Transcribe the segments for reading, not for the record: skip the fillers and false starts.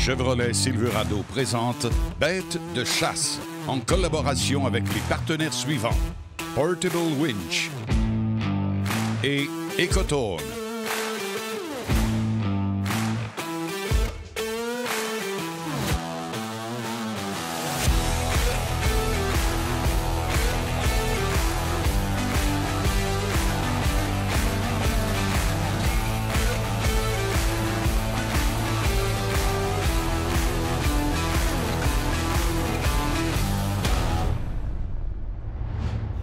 Chevrolet Silverado présente Bête de chasse en collaboration avec les partenaires suivants: Portable Winch et Ecotone.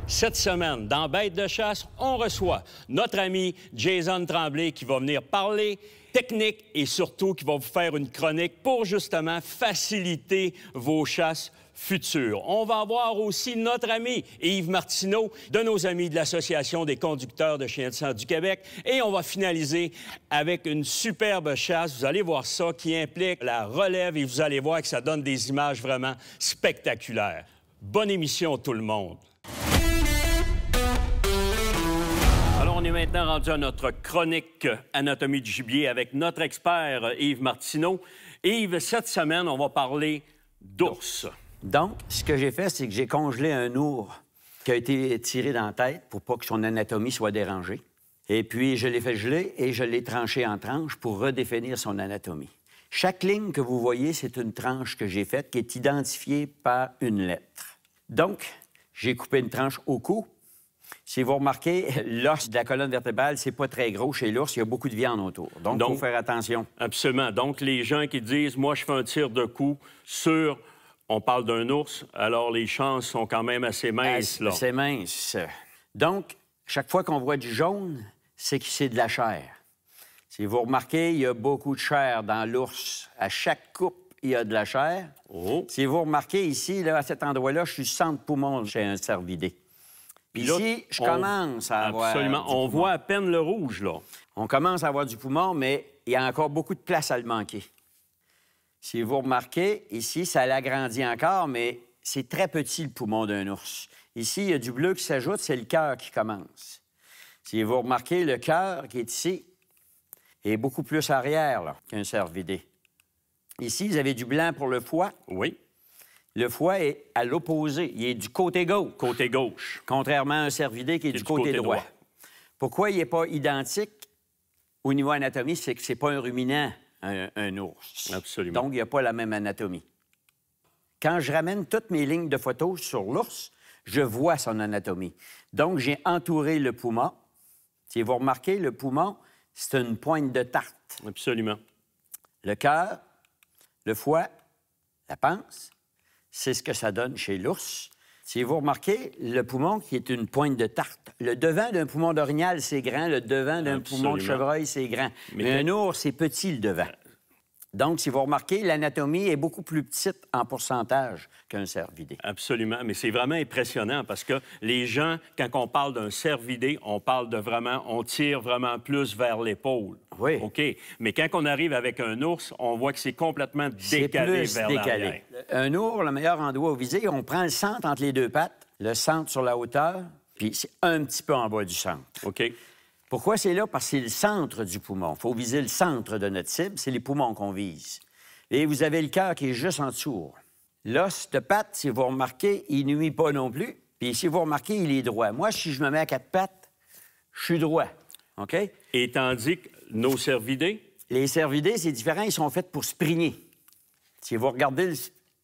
Cette semaine, dans Bête de chasse, on reçoit notre ami Jason Tremblay qui va venir parler technique et surtout qui va vous faire une chronique pour justement faciliter vos chasses futures. On va avoir aussi notre ami Yves Martineau, de nos amis de l'Association des conducteurs de chiens de sang du Québec. Et on va finaliser avec une superbe chasse, vous allez voir ça, qui implique la relève et vous allez voir que ça donne des images vraiment spectaculaires. Bonne émission tout le monde! Alors, on est maintenant rendu à notre chronique Anatomie du gibier avec notre expert Yves Martineau. Yves, cette semaine, on va parler d'ours. Donc, ce que j'ai fait, c'est que j'ai congelé un ours qui a été tiré dans la tête pour pas que son anatomie soit dérangée. Et puis, je l'ai fait geler et je l'ai tranché en tranches pour redéfinir son anatomie. Chaque ligne que vous voyez, c'est une tranche que j'ai faite qui est identifiée par une lettre. Donc, j'ai coupé une tranche au cou. Si vous remarquez, l'os de la colonne vertébrale, c'est pas très gros chez l'ours. Il y a beaucoup de viande autour. Donc, il faut faire attention. Absolument. Donc, les gens qui disent « Moi, je fais un tir de cou sur... » On parle d'un ours, alors les chances sont quand même assez minces, là. Assez minces. Donc, chaque fois qu'on voit du jaune, c'est que c'est de la chair. Si vous remarquez, il y a beaucoup de chair dans l'ours. À chaque coupe, il y a de la chair. Oh. Si vous remarquez ici, là, à cet endroit-là, je suis centre poumon chez un cervidé. Puis ici, je commence à avoir... Absolument. On voit à peine le rouge, là. On commence à avoir du poumon, mais il y a encore beaucoup de place à le manquer. Si vous remarquez, ici, ça l'agrandit encore, mais c'est très petit, le poumon d'un ours. Ici, il y a du bleu qui s'ajoute, c'est le cœur qui commence. Si vous remarquez, le cœur qui est ici est beaucoup plus arrière qu'un cervidé. Ici, vous avez du blanc pour le foie. Oui. Le foie est à l'opposé. Il est du côté gauche. Côté gauche. Contrairement à un cervidé qui est du côté droit. Pourquoi il n'est pas identique au niveau anatomie? C'est que c'est pas un ruminant, un ours. Absolument. Donc, il n'y a pas la même anatomie. Quand je ramène toutes mes lignes de photos sur l'ours, je vois son anatomie. Donc, j'ai entouré le poumon. Si vous remarquez, le poumon, c'est une pointe de tarte. Absolument. Le cœur, le foie, la panse, c'est ce que ça donne chez l'ours. Si vous remarquez, le poumon qui est une pointe de tarte, le devant d'un poumon d'orignal, c'est grand, le devant d'un poumon de chevreuil, c'est grand. Mais un ours, c'est petit, le devant. Donc, si vous remarquez, l'anatomie est beaucoup plus petite en pourcentage qu'un cervidé. Absolument, mais c'est vraiment impressionnant parce que les gens, quand on parle d'un cervidé, on parle de vraiment, on tire vraiment plus vers l'épaule. Oui. OK, mais quand on arrive avec un ours, on voit que c'est complètement décalé vers l'arrière. Un ours, le meilleur endroit où viser, on prend le centre entre les deux pattes, le centre sur la hauteur, puis c'est un petit peu en bas du centre. OK. Pourquoi c'est là? Parce que c'est le centre du poumon. Il faut viser le centre de notre cible. C'est les poumons qu'on vise. Et vous avez le cœur qui est juste en dessous. L'os de patte, si vous remarquez, il nuit pas non plus. Puis si vous remarquez, il est droit. Moi, si je me mets à quatre pattes, je suis droit. OK? Et tandis que nos cervidés? Les cervidés, c'est différent. Ils sont faits pour springer. Si vous regardez,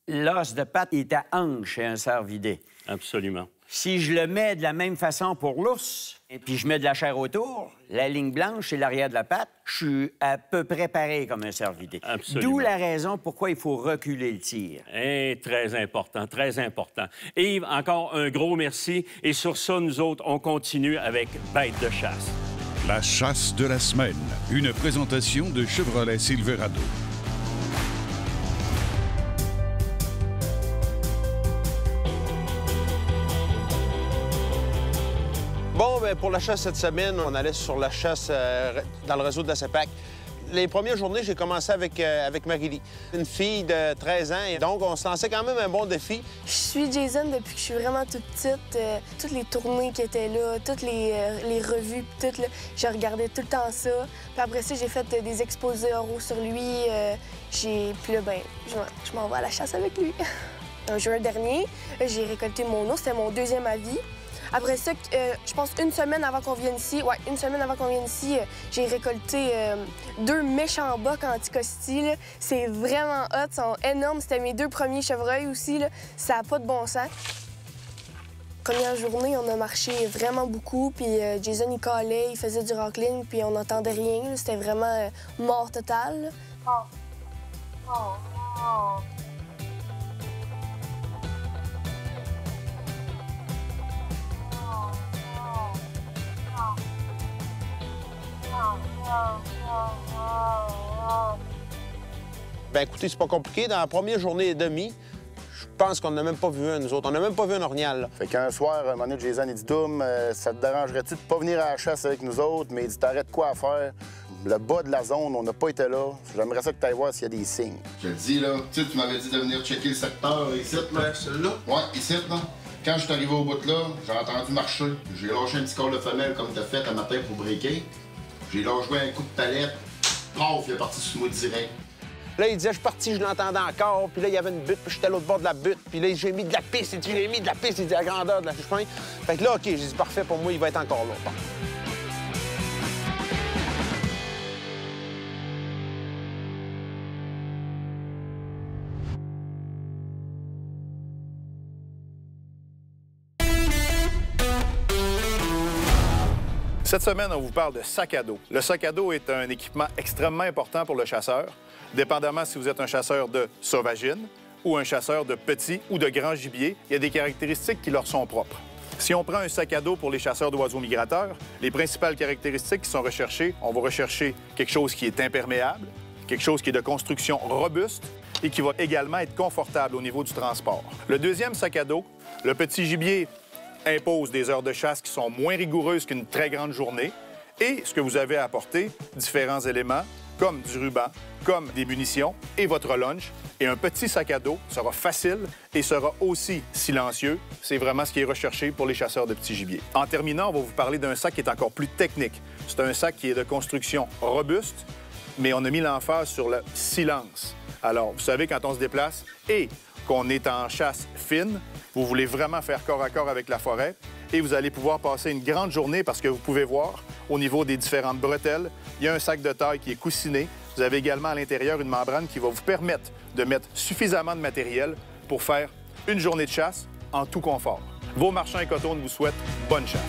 l'os de patte, il est à hanche chez un cervidé. Absolument. Si je le mets de la même façon pour l'ours, et puis je mets de la chair autour, la ligne blanche, c'est l'arrière de la patte, je suis à peu près pareil comme un cervidé. Absolument. D'où la raison pourquoi il faut reculer le tir. Très important, très important. Yves, encore un gros merci. Et sur ça, nous autres, on continue avec Bête de chasse. La chasse de la semaine, une présentation de Chevrolet Silverado. Bon, bien, pour la chasse cette semaine, on allait sur la chasse dans le réseau de la CEPAC. Les premières journées, j'ai commencé avec Marie-Lie, une fille de 13 ans. Et donc, on se lançait quand même un bon défi. Je suis Jason depuis que je suis vraiment toute petite. Toutes les tournées qui étaient là, toutes les revues, tout, là, je regardais tout le temps ça. Puis après ça, j'ai fait des exposés oraux sur lui. Puis là, ben, je m'en vais à la chasse avec lui. En juin dernier, j'ai récolté mon ours. C'était mon deuxième avis. Après ça, je pense une semaine avant qu'on vienne ici, j'ai récolté 2 méchants bocs anticosti. C'est vraiment hot, ils sont énormes. C'était mes 2 premiers chevreuils aussi. Là. Ça n'a pas de bon sens. Première journée, on a marché vraiment beaucoup, puis Jason, il calait, il faisait du rockling, puis on n'entendait rien. C'était vraiment mort totale. Ben écoutez, c'est pas compliqué. Dans la première journée et demie, je pense qu'on n'a même pas vu un, nous autres. On n'a même pas vu un orignal. Là. Fait qu'un soir, à un moment donné, Jason, il dit « Doom, ça te dérangerait-tu de pas venir à la chasse avec nous autres? » Mais il dit « T'arrêtes quoi à faire? Le bas de la zone, on n'a pas été là. J'aimerais ça que tu ailles voir s'il y a des signes. » Je te dis, là, tu sais, tu m'avais dit de venir checker le secteur ici, là. Celui-là? Ouais, ici, là. Quand je suis arrivé au bout de là, j'ai entendu marcher. J'ai lâché un petit corps de femelle comme t'as fait un matin pour breaker. J'ai lâché un coup de palette. Paf, il est parti sur moi direct. Là, il disait, je suis parti, je l'entendais encore. Puis là, il y avait une butte, puis j'étais à l'autre bord de la butte. Puis là, j'ai mis de la piste. J'ai mis de la piste, il dit, à la grandeur de la chemin. Fait que là, OK, j'ai dit, parfait, pour moi, il va être encore là. Bon. Cette semaine, on vous parle de sac à dos. Le sac à dos est un équipement extrêmement important pour le chasseur, dépendamment si vous êtes un chasseur de sauvagine ou un chasseur de petit ou de grand gibier. Il y a des caractéristiques qui leur sont propres. Si on prend un sac à dos pour les chasseurs d'oiseaux migrateurs, les principales caractéristiques qui sont recherchées, on va rechercher quelque chose qui est imperméable, quelque chose qui est de construction robuste et qui va également être confortable au niveau du transport. Le deuxième sac à dos, le petit gibier impose des heures de chasse qui sont moins rigoureuses qu'une très grande journée. Et ce que vous avez à apporter, différents éléments, comme du ruban, comme des munitions et votre lunch. Et un petit sac à dos sera facile et sera aussi silencieux. C'est vraiment ce qui est recherché pour les chasseurs de petits gibiers. En terminant, on va vous parler d'un sac qui est encore plus technique. C'est un sac qui est de construction robuste, mais on a mis l'emphase sur le silence. Alors, vous savez, quand on se déplace et qu'on est en chasse fine, vous voulez vraiment faire corps à corps avec la forêt et vous allez pouvoir passer une grande journée parce que vous pouvez voir, au niveau des différentes bretelles, il y a un sac de taille qui est coussiné. Vous avez également à l'intérieur une membrane qui va vous permettre de mettre suffisamment de matériel pour faire une journée de chasse en tout confort. Vos marchands et Cotone vous souhaitent bonne chasse.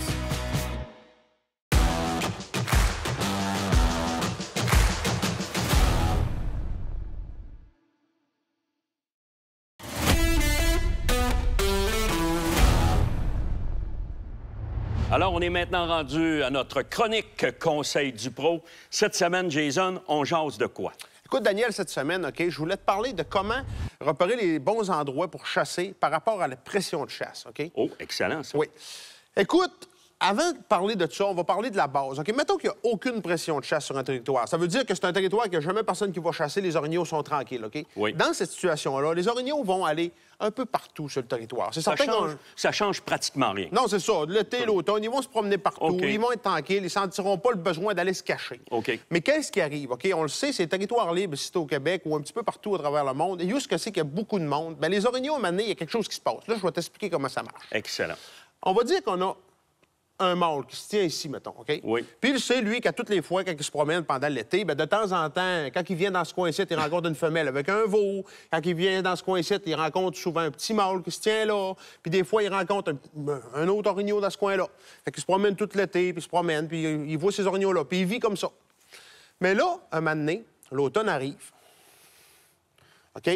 Alors, on est maintenant rendu à notre chronique Conseil du Pro. Cette semaine, Jason, on jase de quoi? Écoute, Daniel, cette semaine, OK, je voulais te parler de comment repérer les bons endroits pour chasser par rapport à la pression de chasse, OK? Oh, excellent, ça. Oui. Écoute, avant de parler de ça, on va parler de la base. OK? Mettons qu'il n'y a aucune pression de chasse sur un territoire. Ça veut dire que c'est un territoire qu'il n'y a jamais personne qui va chasser, les orignaux sont tranquilles, OK? Oui. Dans cette situation-là, les orignaux vont aller un peu partout sur le territoire. C'est certain ça change pratiquement rien. Non, c'est ça. L'été, l'automne, ils vont se promener partout. Okay. Ils vont être tranquilles. Ils ne sentiront pas le besoin d'aller se cacher. OK. Mais qu'est-ce qui arrive? OK? On le sait, c'est territoire libre, si c'est au Québec ou un petit peu partout à travers le monde. Et juste que c'est qu'il y a beaucoup de monde. Bien, les orignaux, à un moment donné, il y a quelque chose qui se passe. Là, je vais t'expliquer comment ça marche. Excellent. On va dire qu'on a un mâle qui se tient ici, mettons, OK? Oui. Puis il sait, lui, qu'à toutes les fois, quand il se promène pendant l'été, bien, de temps en temps, quand il vient dans ce coin-ci, il rencontre une femelle avec un veau. Quand il vient dans ce coin-ci, il rencontre souvent un petit mâle qui se tient là. Puis des fois, il rencontre un autre orignal dans ce coin-là. Fait qu'il se promène tout l'été, puis il se promène, puis il voit ces orignaux-là, puis il vit comme ça. Mais là, un moment donné, l'automne arrive. OK?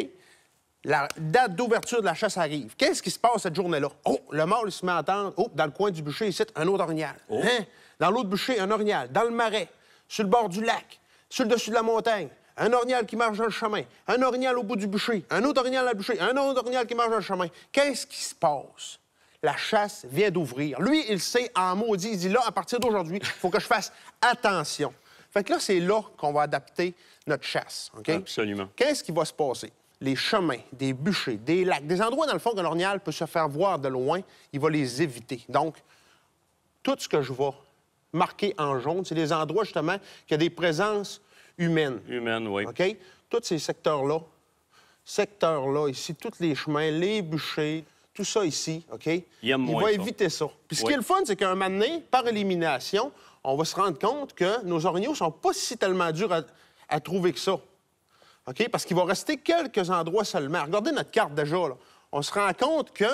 La date d'ouverture de la chasse arrive. Qu'est-ce qui se passe cette journée-là? Oh, le mâle, il se met à entendre. Oh, dans le coin du bûcher, ici, un autre orignal. Oh. Hein? Dans l'autre bûcher, un orignal. Dans le marais, sur le bord du lac, sur le dessus de la montagne, un orignal qui marche dans le chemin. Un orignal au bout du bûcher. Un autre orignal dans le bûcher. Un autre orignal qui marche dans le chemin. Qu'est-ce qui se passe? La chasse vient d'ouvrir. Lui, il sait en maudit. Il dit là, à partir d'aujourd'hui, il faut que je fasse attention. Fait que là, c'est là qu'on va adapter notre chasse. OK? Absolument. Qu'est-ce qui va se passer? Les chemins, des bûchers, des lacs, des endroits, dans le fond, que l'orignal peut se faire voir de loin, il va les éviter. Donc, tout ce que je vais marquer en jaune, c'est des endroits, justement, qui a des présences humaines. Humaines, oui. OK? Tous ces secteurs-là, ici, tous les chemins, les bûchers, tout ça ici, OK? Il va éviter ça. Puis ce qui est le fun, c'est qu'à un moment donné, par élimination, on va se rendre compte que nos orignaux sont pas si tellement durs à trouver que ça. OK? Parce qu'il va rester quelques endroits seulement. Regardez notre carte déjà, là. On se rend compte que,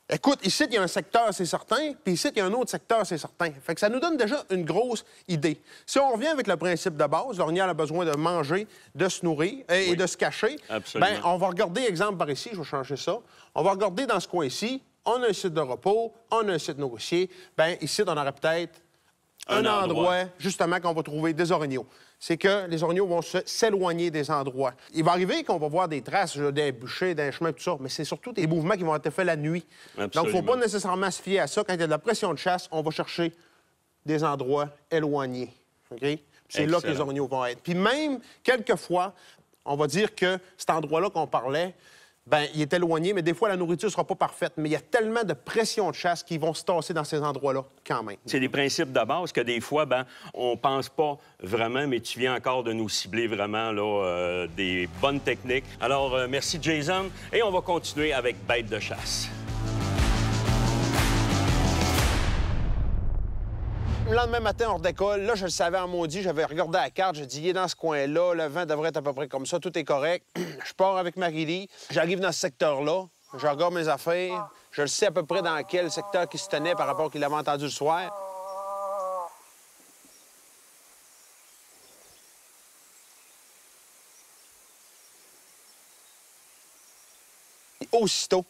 écoute, ici, il y a un secteur, c'est certain, puis ici, il y a un autre secteur, c'est certain. Fait que ça nous donne déjà une grosse idée. Si on revient avec le principe de base, l'orignal a besoin de manger, de se nourrir et de se cacher. Absolument. Bien, on va regarder, exemple par ici, je vais changer ça. On va regarder dans ce coin-ci, on a un site de repos, on a un site nourricier. Bien, ici, on aurait peut-être un endroit, justement, qu'on va trouver des orignaux. C'est que les orignaux vont s'éloigner des endroits. Il va arriver qu'on va voir des traces des bûchers, des chemins, tout ça, mais c'est surtout des mouvements qui vont être faits la nuit. Absolument. Donc, il ne faut pas nécessairement se fier à ça. Quand il y a de la pression de chasse, on va chercher des endroits éloignés. OK? C'est là que les orignaux vont être. Puis même, quelquefois, on va dire que cet endroit-là qu'on parlait, bien, il est éloigné, mais des fois, la nourriture ne sera pas parfaite. Mais il y a tellement de pression de chasse qu'ils vont se tasser dans ces endroits-là quand même. C'est des principes de base que des fois, ben, on pense pas vraiment, mais tu viens encore de nous cibler vraiment là, des bonnes techniques. Alors, merci Jason, et on va continuer avec bête de chasse. Le lendemain matin, on redécolle. Là, je le savais en maudit. J'avais regardé la carte. J'ai dit, il est dans ce coin-là. Le vent devrait être à peu près comme ça. Tout est correct. Je pars avec Marie-Lie. J'arrive dans ce secteur-là. Je regarde mes affaires. Je le sais à peu près dans quel secteur qui se tenait par rapport à qu'il avait entendu le soir. Et aussitôt...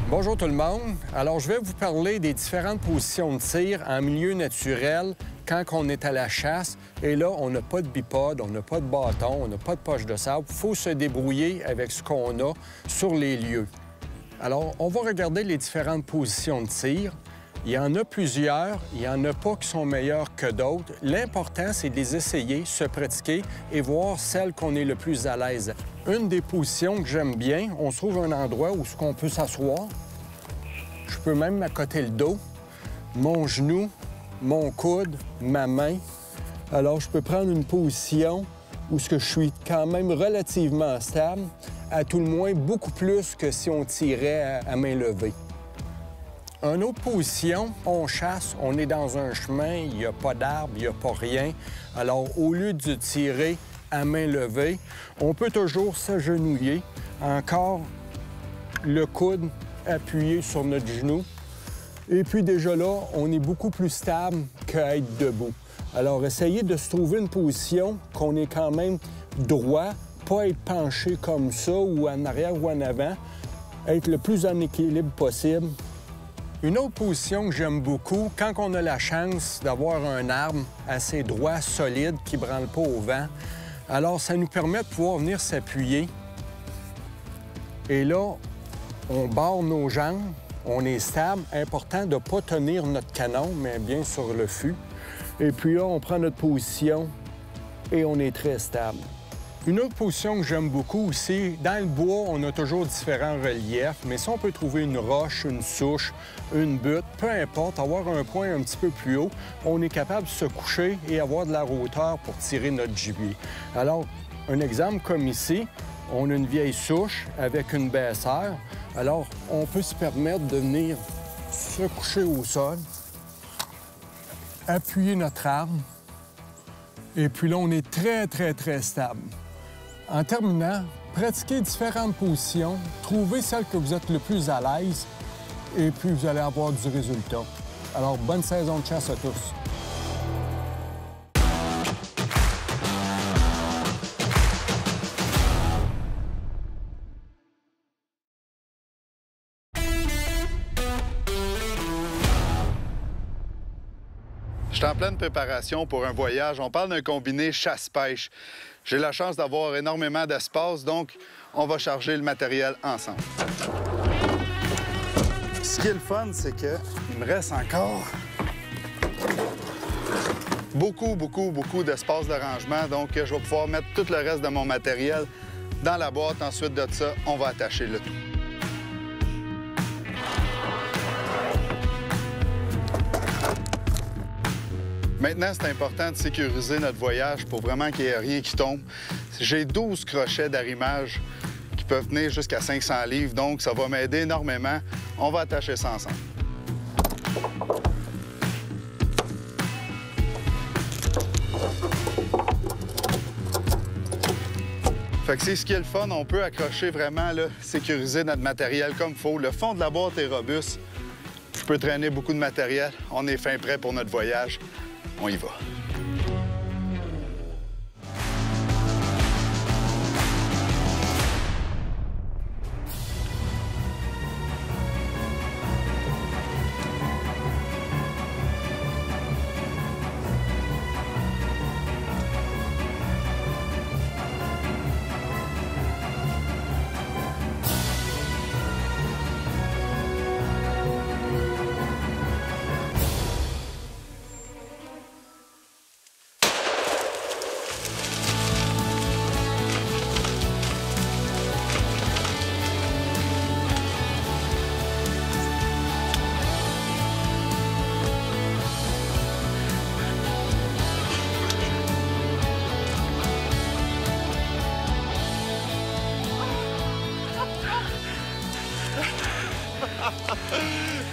Bonjour tout le monde. Alors, je vais vous parler des différentes positions de tir en milieu naturel quand on est à la chasse. Et là, on n'a pas de bipode, on n'a pas de bâton, on n'a pas de poche de sable. Il faut se débrouiller avec ce qu'on a sur les lieux. Alors, on va regarder les différentes positions de tir. Il y en a plusieurs, il n'y en a pas qui sont meilleures que d'autres. L'important, c'est de les essayer, se pratiquer et voir celle qu'on est le plus à l'aise. Une des positions que j'aime bien, on se trouve un endroit où on peut s'asseoir. Je peux même m'accoter le dos, mon genou, mon coude, ma main. Alors, je peux prendre une position où je suis quand même relativement stable, à tout le moins beaucoup plus que si on tirait à main levée. Une autre position, on chasse, on est dans un chemin, il n'y a pas d'arbre, il n'y a pas rien. Alors, au lieu de tirer à main levée, on peut toujours s'agenouiller, encore le coude appuyé sur notre genou. Et puis déjà là, on est beaucoup plus stable qu'à être debout. Alors, essayez de se trouver une position qu'on est quand même droit, pas être penché comme ça ou en arrière ou en avant, être le plus en équilibre possible. Une autre position que j'aime beaucoup, quand on a la chance d'avoir un arbre assez droit, solide, qui ne branle pas au vent, alors ça nous permet de pouvoir venir s'appuyer. Et là, on barre nos jambes, on est stable. Important de ne pas tenir notre canon, mais bien sur le fût. Et puis là, on prend notre position et on est très stable. Une autre position que j'aime beaucoup aussi, dans le bois, on a toujours différents reliefs, mais si on peut trouver une roche, une souche, une butte, peu importe, avoir un point un petit peu plus haut, on est capable de se coucher et avoir de la hauteur pour tirer notre gibier. Alors, un exemple comme ici, on a une vieille souche avec une baisseur. Alors, on peut se permettre de venir se coucher au sol, appuyer notre arme, et puis là, on est très, très, très stable. En terminant, pratiquez différentes positions, trouvez celle que vous êtes le plus à l'aise, et puis vous allez avoir du résultat. Alors, bonne saison de chasse à tous. Je suis en pleine préparation pour un voyage. On parle d'un combiné chasse-pêche. J'ai la chance d'avoir énormément d'espace, donc on va charger le matériel ensemble. Ce qui est le fun, c'est qu'il me reste encore beaucoup d'espace de rangement, donc je vais pouvoir mettre tout le reste de mon matériel dans la boîte. Ensuite de ça, on va attacher le tout. Maintenant, c'est important de sécuriser notre voyage pour vraiment qu'il n'y ait rien qui tombe. J'ai 12 crochets d'arrimage qui peuvent tenir jusqu'à 500 livres, donc ça va m'aider énormément. On va attacher ça ensemble. Fait que c'est ce qui est le fun, on peut accrocher vraiment, là, sécuriser notre matériel comme il faut. Le fond de la boîte est robuste. Je peux traîner beaucoup de matériel. On est fin prêt pour notre voyage. On y va.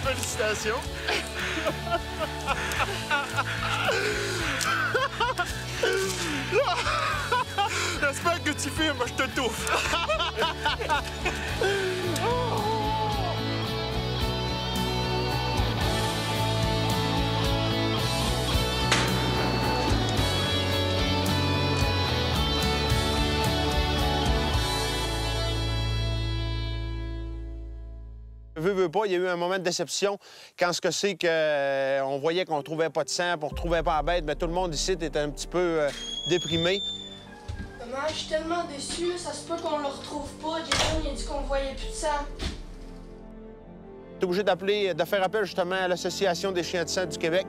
Félicitations! J'espère que tu filmes, je te touffe! Veux pas, il y a eu un moment de déception quand ce que c'est qu'on voyait qu'on trouvait pas de sang, qu'on retrouvait pas la bête, mais tout le monde ici était un petit peu déprimé. Maman, je suis tellement déçue, ça se peut qu'on le retrouve pas. Jason, il a dit qu'on voyait plus de sang. T'es obligé de faire appel justement à l'Association des chiens de sang du Québec.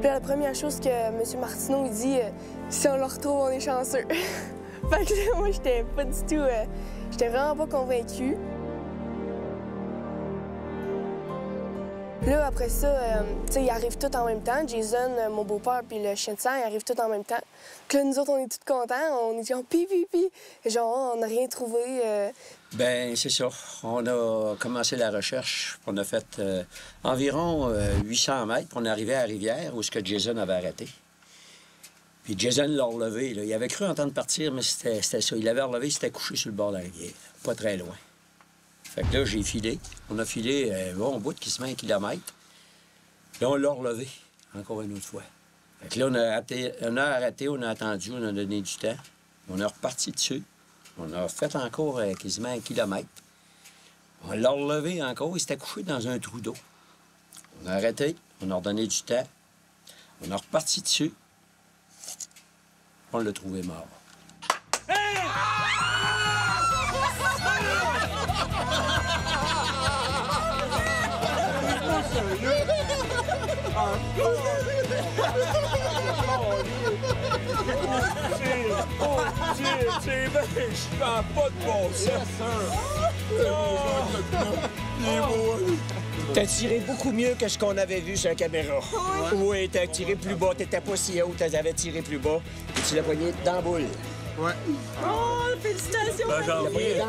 Puis la première chose que M. Martineau dit, si on le retrouve, on est chanceux. Fait que moi, j'étais pas du tout... j'étais vraiment pas convaincue. Là, après ça, tu sais, ils arrivent tous en même temps. Jason, mon beau-père, puis le chien de sang, ils arrivent tous en même temps. Puis là, nous autres, on est tous contents. On est genre pi. Genre, on n'a rien trouvé. Bien, c'est ça. On a commencé la recherche. On a fait environ 800 mètres. On est arrivé à la rivière où ce que Jason avait arrêté. Puis Jason l'a relevé. Là. Il avait cru entendre partir, mais c'était ça. Il l'avait relevé, il s'était couché sur le bord de la rivière. Pas très loin. Fait que là, j'ai filé. On a filé un bon bout qui se met 1 kilomètre. Là, on l'a relevé encore une autre fois. Fait que là, on a arrêté, on a attendu, on a donné du temps. On est reparti dessus. On a fait encore quasiment 1 kilomètre. On l'a relevé encore, il s'était couché dans un trou d'eau. On a arrêté, on a redonné du temps. On est reparti dessus. On l'a trouvé mort. C'est bien, je prends pas de bon sens. T'as tiré beaucoup mieux que ce qu'on avait vu sur la caméra. Oui, t'as tiré plus bas. T'étais pas si haut, t'avais tiré plus bas. Et tu l'as poigné dans la boule. Ouais. Oh, félicitations! Ben, j'en reviens.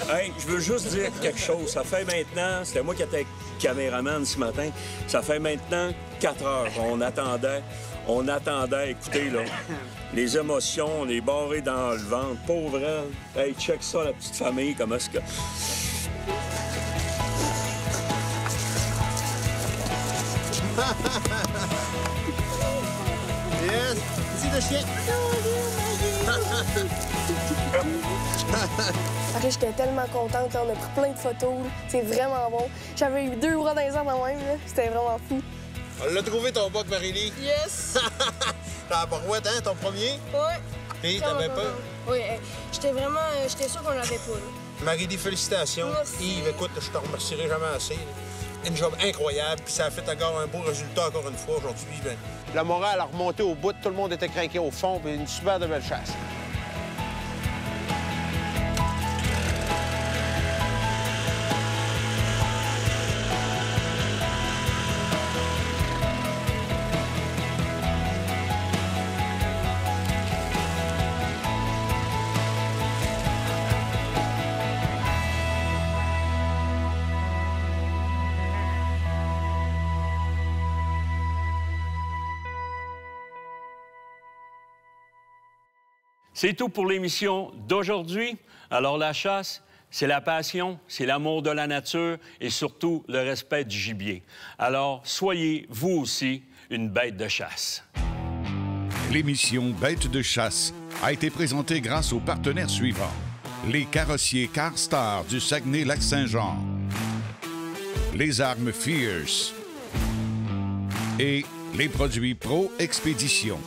Hey, je veux juste dire quelque chose. Ça fait maintenant, c'était moi qui étais caméraman ce matin, ça fait maintenant 4 heures qu'on attendait. On attendait, écoutez, là, les émotions, on est barrés dans le ventre. Pauvre elle. Hey, check ça, la petite famille, comment est-ce que... Yes! Ici le chien! Après, j'étais tellement contente. On a pris plein de photos. C'est vraiment bon. J'avais eu 2 bras dans les airs dans même. C'était vraiment fou. On l'a trouvé, ton boc, Marie-Lie. Yes! T'as la barouette, hein, ton premier? Ouais. Et t'avais peur? Oui, j'étais sûr qu'on l'avait pas. Marie-Lie, félicitations. Merci. Yves, écoute, je te remercierai jamais assez. Une job incroyable, puis ça a fait encore un beau résultat encore une fois aujourd'hui. Ben, la morale a remonté au bout, tout le monde était craqué au fond, puis une super de belle chasse. C'est tout pour l'émission d'aujourd'hui. Alors, la chasse, c'est la passion, c'est l'amour de la nature et surtout le respect du gibier. Alors, soyez, vous aussi, une bête de chasse. L'émission Bête de chasse a été présentée grâce aux partenaires suivants. Les carrossiers CarStar du Saguenay-Lac-Saint-Jean, les armes Fierce et les produits Pro Expédition.